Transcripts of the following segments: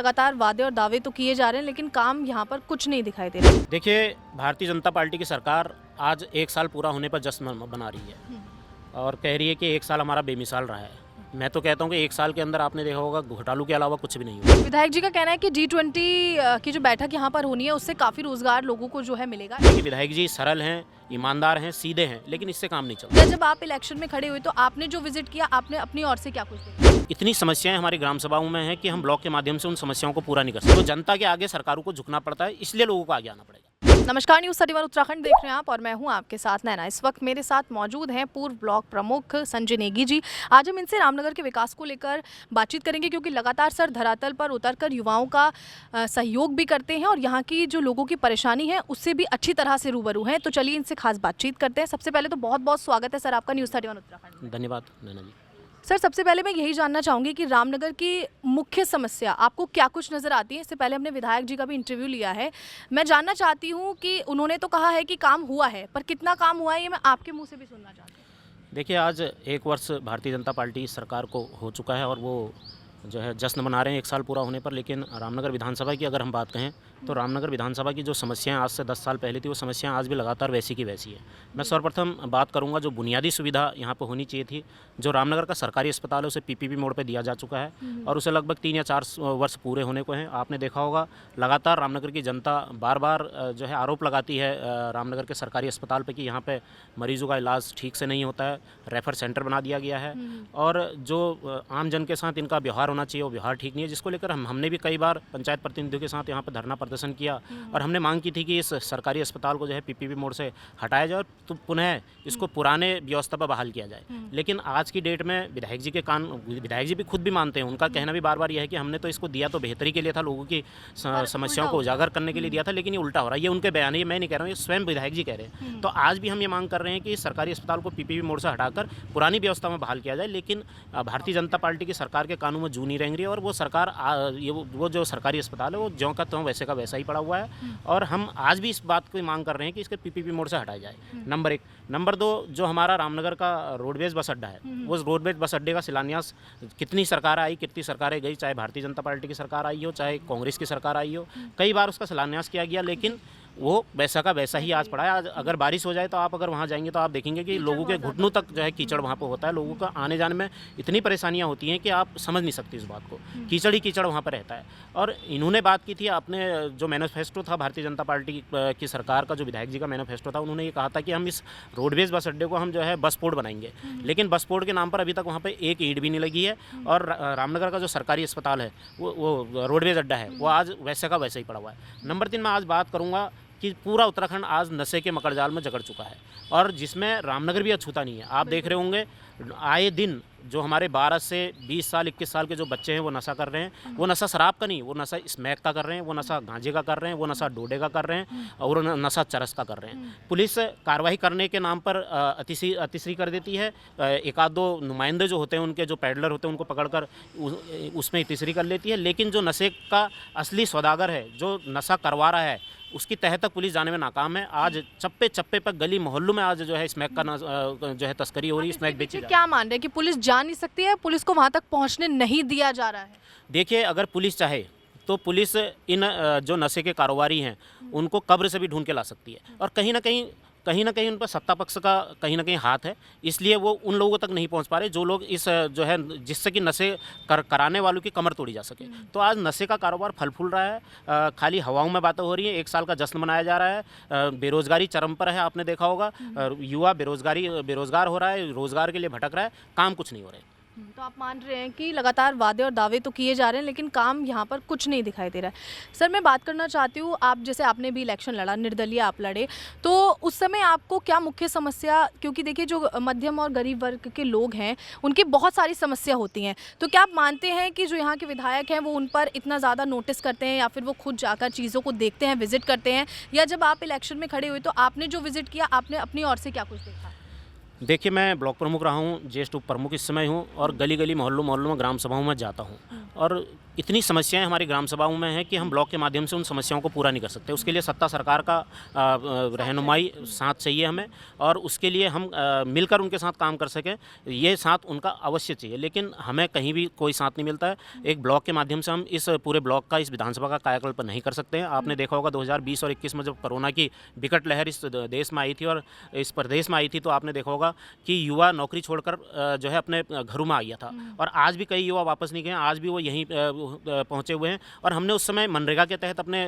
लगातार वादे और दावे तो किए जा रहे हैं लेकिन काम यहाँ पर कुछ नहीं दिखाई दे रहा। देखिए, भारतीय जनता पार्टी की सरकार आज 1 साल पूरा होने पर जश्न मना रही है और कह रही है कि 1 साल हमारा बेमिसाल रहा है। मैं तो कहता हूँ कि 1 साल के अंदर आपने देखा होगा घोटालों के अलावा कुछ भी नहीं हुआ। विधायक जी का कहना है कि G20 की जो बैठक यहाँ पर होनी है उससे काफ़ी रोजगार लोगों को जो है मिलेगा। देखिए, विधायक जी सरल हैं, ईमानदार हैं, सीधे हैं, लेकिन इससे काम नहीं चलता। जब आप इलेक्शन में खड़े हुए तो आपने जो विजिट किया आपने अपनी ओर से क्या कुछ देखा? इतनी समस्याएं हमारी ग्राम सभाओं में हैं कि हम ब्लॉक के माध्यम से उन समस्याओं को पूरा नहीं कर सकते। तो जनता के आगे सरकारों को झुकना पड़ता है, इसलिए लोगों को आगे आना पड़ेगा। नमस्कार, न्यूज़ 31 उत्तराखंड देख रहे हैं आप और मैं हूं आपके साथ नैना। इस वक्त मेरे साथ मौजूद हैं पूर्व ब्लॉक प्रमुख संजय नेगी जी। आज हम इनसे रामनगर के विकास को लेकर बातचीत करेंगे क्योंकि लगातार सर धरातल पर उतरकर युवाओं का सहयोग भी करते हैं और यहाँ की जो लोगों की परेशानी है उससे भी अच्छी तरह से रूबरू हैं। तो चलिए इनसे खास बातचीत करते हैं। सबसे पहले तो बहुत बहुत स्वागत है सर आपका न्यूज़ 31 उत्तराखंड में। धन्यवाद नैना जी। सर, सबसे पहले मैं यही जानना चाहूँगी कि रामनगर की मुख्य समस्या आपको क्या कुछ नज़र आती है? इससे पहले हमने विधायक जी का भी इंटरव्यू लिया है। मैं जानना चाहती हूँ कि उन्होंने तो कहा है कि काम हुआ है, पर कितना काम हुआ है ये मैं आपके मुंह से भी सुनना चाहती हूँ। देखिए, आज 1 वर्ष भारतीय जनता पार्टी सरकार को हो चुका है और वो जो है जश्न मना रहे हैं 1 साल पूरा होने पर। लेकिन रामनगर विधानसभा की अगर हम बात कहें तो रामनगर विधानसभा की जो समस्याएं आज से 10 साल पहले थी वो समस्याएं आज भी लगातार वैसी की वैसी है। मैं सर्वप्रथम बात करूंगा जो बुनियादी सुविधा यहाँ पर होनी चाहिए थी। जो रामनगर का सरकारी अस्पताल है उसे पीपीपी मोड पर दिया जा चुका है और उसे लगभग 3 या 4 वर्ष पूरे होने को हैं। आपने देखा होगा लगातार रामनगर की जनता बार बार जो है आरोप लगाती है रामनगर के सरकारी अस्पताल पर कि यहाँ पर मरीजों का इलाज ठीक से नहीं होता है, रेफर सेंटर बना दिया गया है और जो आम जन के साथ इनका व्यवहार होना चाहिए वो व्यवहार ठीक नहीं है, जिसको लेकर हमने भी कई बार पंचायत प्रतिनिधियों के साथ यहाँ पर धरना प्रदर्शन किया और हमने मांग की थी कि इस सरकारी अस्पताल को जो है पीपीपी मोड से हटाया जाए और तो पुनः इसको पुराने व्यवस्था पर बहाल किया जाए। लेकिन आज की डेट में विधायक जी भी खुद भी मानते हैं, उनका कहना भी बार बार यह है कि हमने तो इसको दिया तो बेहतरी के लिए था, लोगों की समस्याओं को उजागर करने के लिए दिया था, लेकिन ये उल्टा हो रहा है। ये उनके बयान है, मैं नहीं कह रहा हूँ, ये स्वयं विधायक जी कह रहे हैं। तो आज भी हम ये मांग कर रहे हैं कि सरकारी अस्पताल को पीपीपी मोड से हटाकर पुरानी व्यवस्था में बहाल किया जाए। लेकिन भारतीय जनता पार्टी की सरकार के कानून में जू नहीं रहेंगी और वो सरकार वो जो सरकारी अस्पताल है वो ज्यों का त्यों वैसे का वैसा ही पड़ा हुआ है और हम आज भी इस बात की मांग कर रहे हैं कि इसके पीपीपी मोड से हटाया जाए। नंबर 1। नंबर 2, जो हमारा रामनगर का रोडवेज बस अड्डा है वो रोडवेज बस अड्डे का शिलान्यास कितनी सरकार आई, कितनी सरकारें गई, चाहे भारतीय जनता पार्टी की सरकार आई हो चाहे कांग्रेस की सरकार आई हो, कई बार उसका शिलान्यास किया गया लेकिन वो वैसा का वैसा ही आज पड़ा है। आज अगर बारिश हो जाए तो आप अगर वहाँ जाएंगे तो आप देखेंगे कि लोगों के घुटनों तक जो है कीचड़ वहाँ पर होता है। लोगों का आने जाने में इतनी परेशानियाँ होती हैं कि आप समझ नहीं सकते इस बात को। कीचड़ ही कीचड़ वहाँ पर रहता है। और इन्होंने बात की थी, आपने जो मैनिफेस्टो था भारतीय जनता पार्टी की सरकार का, जो विधायक जी का मैनिफेस्टो था, उन्होंने ये कहा था कि हम इस रोडवेज बस अड्डे को हम जो है बस पोर्ट बनाएंगे। लेकिन बस पोर्ट के नाम पर अभी तक वहाँ पर एक ईंट भी नहीं लगी है और रामनगर का जो सरकारी अस्पताल है वो रोडवेज अड्डा है वो आज वैसे का वैसा ही पड़ा हुआ है। नंबर 3, मैं आज बात करूँगा कि पूरा उत्तराखंड आज नशे के मकड़जाल में जकड़ चुका है और जिसमें रामनगर भी अछूता नहीं है। आप देख रहे होंगे आए दिन जो हमारे 12 से 20 साल 21 साल के जो बच्चे हैं वो नशा कर रहे हैं। वो नशा शराब का नहीं, वो नशा स्मैक का कर रहे हैं, वो नशा गांजे का कर रहे हैं, वो नशा डोडे का कर रहे हैं और नशा चरस का कर रहे हैं। पुलिस कार्रवाई करने के नाम पर अतिश्री कर देती है। एक आध दो नुमाइंदे जो होते हैं उनके जो पैडलर होते हैं उनको पकड़कर उसमें अतिश्री कर लेती है। लेकिन जो नशे का असली सौदागर है, जो नशा करवा रहा है, उसकी तह तक पुलिस जाने में नाकाम है। आज चप्पे चप्पे पर गली मोहल्लों में आज जो है स्मैक का जो है तस्करी हो रही है, स्मैक बेची जा रही है। क्या मान रहे हैं कि पुलिस जा नहीं सकती है, पुलिस को वहां तक पहुंचने नहीं दिया जा रहा है? देखिए, अगर पुलिस चाहे तो पुलिस इन जो नशे के कारोबारी हैं उनको कब्र से भी ढूंढ के ला सकती है और कहीं ना कहीं उन पर सत्ता पक्ष का कहीं ना कहीं हाथ है, इसलिए वो उन लोगों तक नहीं पहुंच पा रहे जो लोग इस जो है जिससे कि नशे कराने वालों की कमर तोड़ी जा सके। तो आज नशे का कारोबार फल फूल रहा है, खाली हवाओं में बातें हो रही हैं। 1 साल का जश्न मनाया जा रहा है, बेरोजगारी चरम पर है, आपने देखा होगा, युवा बेरोजगार हो रहा है, रोजगार के लिए भटक रहा है, काम कुछ नहीं हो रहा है। तो आप मान रहे हैं कि लगातार वादे और दावे तो किए जा रहे हैं लेकिन काम यहाँ पर कुछ नहीं दिखाई दे रहा है। सर, मैं बात करना चाहती हूँ, आप जैसे आपने भी इलेक्शन लड़ा, निर्दलीय आप लड़े, तो उस समय आपको क्या मुख्य समस्या, क्योंकि देखिए जो मध्यम और गरीब वर्ग के लोग हैं उनकी बहुत सारी समस्या होती हैं, तो क्या आप मानते हैं कि जो यहाँ के विधायक हैं वो उन पर इतना ज़्यादा नोटिस करते हैं या फिर वो खुद जाकर चीज़ों को देखते हैं, विजिट करते हैं, या जब आप इलेक्शन में खड़े हुए तो आपने जो विजिट किया आपने अपनी ओर से क्या कुछ देखा? देखिए, मैं ब्लॉक प्रमुख रहा हूँ, ज्येष्ठ उप प्रमुख इस समय हूँ और गली गली मोहल्लों में ग्राम सभाओं में जाता हूँ और इतनी समस्याएं हमारी ग्राम सभाओं में हैं कि हम ब्लॉक के माध्यम से उन समस्याओं को पूरा नहीं कर सकते। उसके लिए सत्ता सरकार का रहनुमाई साथ चाहिए हमें, और उसके लिए हम मिलकर उनके साथ काम कर सकें, ये साथ उनका अवश्य चाहिए। लेकिन हमें कहीं भी कोई साथ नहीं मिलता है। एक ब्लॉक के माध्यम से हम इस पूरे ब्लॉक का, इस विधानसभा का कायाकल्प नहीं कर सकते हैं। आपने देखा होगा 2020 और 21 में जब कोरोना की विकट लहर इस देश में आई थी और इस प्रदेश में आई थी, तो आपने देखा होगा कि युवा नौकरी छोड़कर जो है अपने घरों में आ गया था, और आज भी कई युवा वापस नहीं गए, आज भी वो यहीं पहुंचे हुए हैं। और हमने उस समय मनरेगा के तहत अपने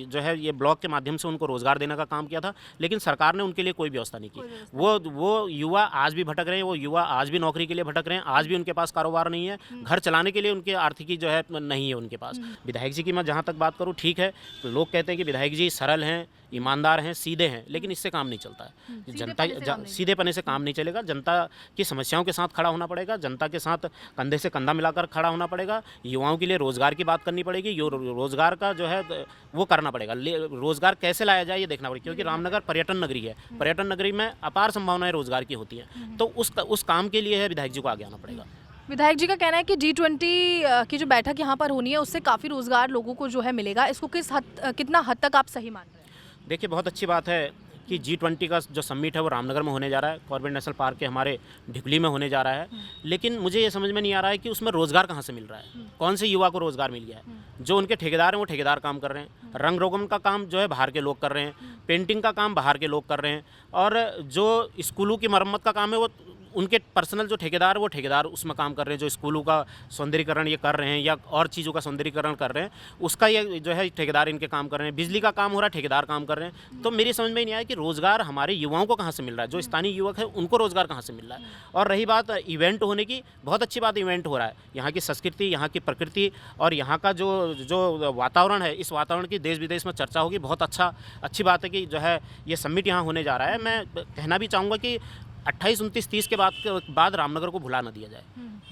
जो है ये ब्लॉक के माध्यम से उनको रोजगार देने का काम किया था, लेकिन सरकार ने उनके लिए कोई व्यवस्था नहीं की। वो युवा आज भी भटक रहे हैं, वो युवा आज भी नौकरी के लिए भटक रहे हैं, आज भी उनके पास कारोबार नहीं है, घर चलाने के लिए उनके आर्थिकी जो है नहीं है उनके पास। विधायक जी की मैं जहाँ तक बात करूँ, ठीक है, लोग कहते हैं कि विधायक जी सरल हैं, ईमानदार हैं, सीधे हैं, लेकिन इससे काम नहीं चलता है। जनता सीधेपने से काम नहीं चलेगा। जनता की समस्याओं के साथ खड़ा होना पड़ेगा, जनता के साथ कंधे से कंधा मिलाकर खड़ा होना पड़ेगा। युवाओं के लिए रोजगार की बात करनी पड़ेगी, रोजगार का जो है वो करना पड़ेगा। रोजगार कैसे लाया जाए ये देखना पड़ेगा, क्योंकि रामनगर पर्यटन नगरी है, पर्यटन नगरी में अपार संभावनाएं रोजगार की होती हैं। तो उस काम के लिए है विधायक जी को आगे आना पड़ेगा। विधायक जी का कहना है कि G20 की जो बैठक यहाँ पर होनी है उससे काफ़ी रोजगार लोगों को जो है मिलेगा। इसको कितना हद तक आप सही मान रहे हैं? देखिए, बहुत अच्छी बात है कि G20 का जो समिट है वो रामनगर में होने जा रहा है, कॉर्बेट नेशनल पार्क के हमारे ढिकली में होने जा रहा है। लेकिन मुझे ये समझ में नहीं आ रहा है कि उसमें रोज़गार कहाँ से मिल रहा है, कौन से युवा को रोज़गार मिल गया है। जो उनके ठेकेदार हैं वो ठेकेदार काम कर रहे हैं, रंग रोगन का काम जो है बाहर के लोग कर रहे हैं, पेंटिंग का काम बाहर के लोग कर रहे हैं, और जो स्कूलों की मरम्मत का काम है वो उनके पर्सनल जो ठेकेदार वो ठेकेदार उसमें काम कर रहे हैं। जो स्कूलों का सौंदर्यीकरण ये कर रहे हैं या और चीज़ों का सौंदर्यीकरण कर रहे हैं, उसका ये जो है ठेकेदार इनके काम कर रहे हैं। बिजली का काम हो रहा है, ठेकेदार काम कर रहे हैं। तो मेरी समझ में नहीं आया कि रोज़गार हमारे युवाओं को कहाँ से मिल रहा है, जो स्थानीय युवक है उनको रोज़गार कहाँ से मिल रहा है। और रही बात इवेंट होने की, बहुत अच्छी बात इवेंट हो रहा है। यहाँ की संस्कृति, यहाँ की प्रकृति और यहाँ का जो वातावरण है, इस वातावरण की देश विदेश में चर्चा होगी। बहुत अच्छी बात है कि जो है ये समिट यहाँ होने जा रहा है। मैं कहना भी चाहूँगा कि 28, 29, 30 के बाद रामनगर को भुला न दिया जाए।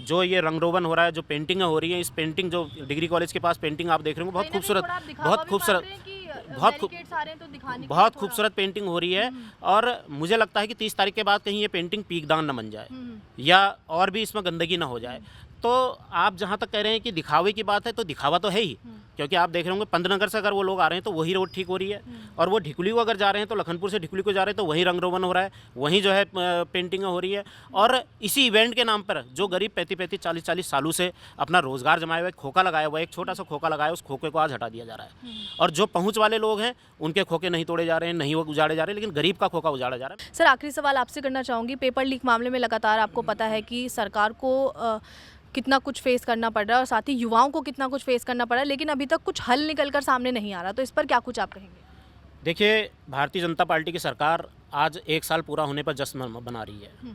जो ये रंगरोगन हो रहा है, जो पेंटिंगें हो रही हैं, इस पेंटिंग जो डिग्री कॉलेज के पास पेंटिंग आप देख रहे हो, बहुत खूबसूरत पेंटिंग हो रही है। और मुझे लगता है कि 30 तारीख के बाद कहीं ये पेंटिंग पीकदान न बन जाए या और भी इसमें गंदगी ना हो जाए। तो आप जहाँ तक कह रहे हैं कि दिखावे की बात है, तो दिखावा तो है ही, क्योंकि आप देख रहे होंगे पंतनगर से अगर वो लोग आ रहे हैं तो वही रोड ठीक हो रही है, और वो ढिकुली को अगर जा रहे हैं तो लखनपुर से ढिकुली को जा रहे हैं तो वहीं रंग रोगन हो रहा है, वहीं जो है पेंटिंग हो रही है। और इसी इवेंट के नाम पर जो गरीब 35-35, 40-40 सालों से अपना रोजगार जमाए हुए खोखा लगाया हुआ है, एक छोटा सा खोखा लगाया, उस खोखे को आज हटा दिया जा रहा है। और जो पहुँच वाले लोग हैं उनके खोखे नहीं तोड़े जा रहे हैं, नहीं वो उजाड़े जा रहे हैं, लेकिन गरीब का खोखा उजाड़ा जा रहा है। सर, आखिरी सवाल आपसे करना चाहूँगी। पेपर लीक मामले में लगातार आपको पता है कि सरकार को कितना कुछ फेस करना पड़ रहा है और साथ ही युवाओं को कितना कुछ फेस करना पड़ रहा है, लेकिन अभी तक कुछ हल निकल कर सामने नहीं आ रहा। तो इस पर क्या कुछ आप कहेंगे? देखिए, भारतीय जनता पार्टी की सरकार आज 1 साल पूरा होने पर जश्न मना रही है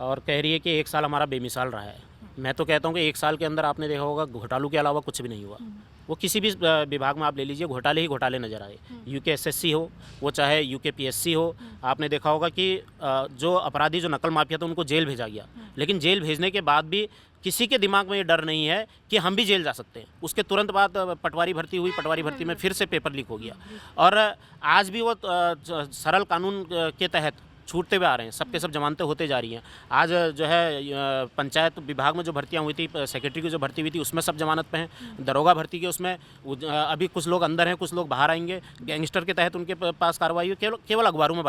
और कह रही है कि 1 साल हमारा बेमिसाल रहा है। मैं तो कहता हूँ कि 1 साल के अंदर आपने देखा होगा घोटालों के अलावा कुछ भी नहीं हुआ। वो किसी भी विभाग में आप ले लीजिए, घोटाले ही घोटाले नज़र आए। यूके SSC हो, वो चाहे यूके PSC हो, आपने देखा होगा कि जो अपराधी, जो नकल माफिया था, उनको जेल भेजा गया। लेकिन जेल भेजने के बाद भी किसी के दिमाग में ये डर नहीं है कि हम भी जेल जा सकते हैं। उसके तुरंत बाद पटवारी भर्ती हुई, पटवारी भर्ती में फिर से पेपर लीक हो गया, और आज भी वो सरल कानून के तहत छूटते हुए आ रहे हैं। सबके सब जमानतें होते जा रही हैं। आज जो है पंचायत विभाग में जो भर्तियां हुई थी, सेक्रेटरी की जो भर्ती हुई थी, उसमें सब जमानत पे हैं। दरोगा भर्ती के उसमें अभी कुछ लोग अंदर हैं, कुछ लोग बाहर आएंगे। गैंगस्टर के तहत उनके पास कार्रवाई हुई। केवल अखबारों में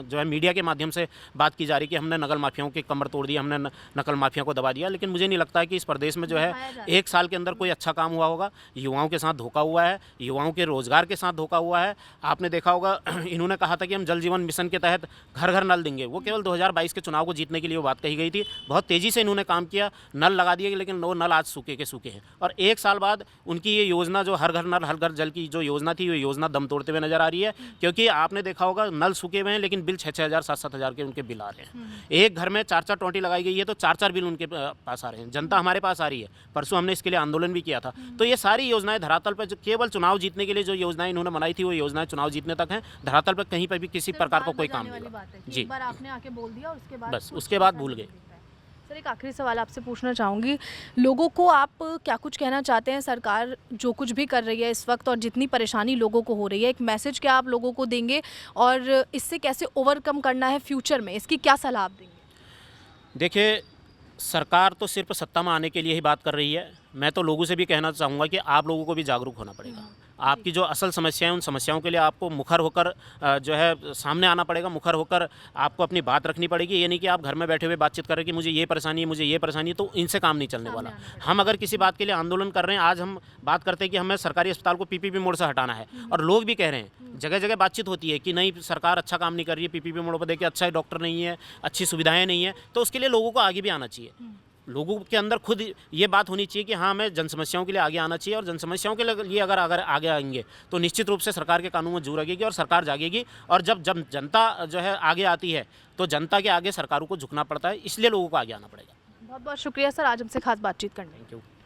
जो है मीडिया के माध्यम से बात की जा रही है कि हमने नकल माफियाओं की कमर तोड़ दी, हमने नकल माफिया को दबा दिया। लेकिन मुझे नहीं लगता है कि इस प्रदेश में जो है 1 साल के अंदर कोई अच्छा काम हुआ होगा। युवाओं के साथ धोखा हुआ है, युवाओं के रोजगार के साथ धोखा हुआ है। आपने देखा होगा इन्होंने कहा था कि हम जल जीवन मिशन के तहत घर घर नल देंगे। वो केवल 2022 के चुनाव को जीतने के लिए वो बात कही गई थी। बहुत तेज़ी से इन्होंने काम किया, नल लगा दिए, लेकिन वो नल आज सूखे के सूखे हैं। और 1 साल बाद उनकी ये योजना, जो हर घर नल हर घर जल की जो योजना थी, वो योजना दम तोड़ते हुए नजर आ रही है। क्योंकि आपने देखा होगा नल सूखे हुए हैं, लेकिन बिल 6-6 हज़ार 7-7 हज़ार के उनके बिल आ रहे हैं। एक घर में 4-4 टोंटी लगाई गई है तो 4-4 बिल उनके पास आ रहे हैं। जनता हमारे पास आ रही है। परसों हमने इसके लिए आंदोलन भी किया था। तो ये सारी योजनाएं धरातल पर, जो केवल चुनाव जीतने के लिए जो योजनाएं इन्होंने बनाई थी, वो योजनाएं चुनाव जीतने तक हैं। धरातल पर कहीं पर भी किसी प्रकार का कोई काम नहीं हुआ। जी, आपने आके बोल दिया, उसके बाद बस उसके बाद भूल गए। सर, एक आखिरी सवाल आपसे पूछना चाहूँगी। लोगों को आप क्या कुछ कहना चाहते हैं? सरकार जो कुछ भी कर रही है इस वक्त और जितनी परेशानी लोगों को हो रही है, एक मैसेज क्या आप लोगों को देंगे और इससे कैसे ओवरकम करना है फ्यूचर में, इसकी क्या सलाह आप देंगे? देखिए, सरकार तो सिर्फ सत्ता में आने के लिए ही बात कर रही है, मैं तो लोगों से भी कहना चाहूँगा कि आप लोगों को भी जागरूक होना पड़ेगा। आपकी जो असल समस्याएं, उन समस्याओं के लिए आपको मुखर होकर जो है सामने आना पड़ेगा, मुखर होकर आपको अपनी बात रखनी पड़ेगी। ये नहीं कि आप घर में बैठे हुए बातचीत कर रहे कि मुझे ये परेशानी है, मुझे ये परेशानी है, तो इनसे काम नहीं चलने वाला। हम अगर किसी बात के लिए आंदोलन कर रहे हैं, आज हम बात करते हैं कि हमें सरकारी अस्पताल को पीपीपी मोड से हटाना है, और लोग भी कह रहे हैं, जगह जगह बातचीत होती है कि नहीं सरकार अच्छा काम नहीं कर रही है, पीपीपी मोड पर देखिए अच्छा डॉक्टर नहीं है, अच्छी सुविधाएं नहीं है, तो उसके लिए लोगों को आगे भी आना चाहिए। लोगों के अंदर खुद ये बात होनी चाहिए कि हाँ, हमें जन समस्याओं के लिए आगे आना चाहिए, और जन समस्याओं के लिए अगर आगे आएंगे तो निश्चित रूप से सरकार के कानून में जू लगेगी और सरकार जागेगी। और जब जब जनता जो है आगे आती है तो जनता के आगे सरकारों को झुकना पड़ता है, इसलिए लोगों को आगे आना पड़ेगा। बहुत बहुत शुक्रिया सर आज हमसे खास बातचीत करने के लिए। Thank you.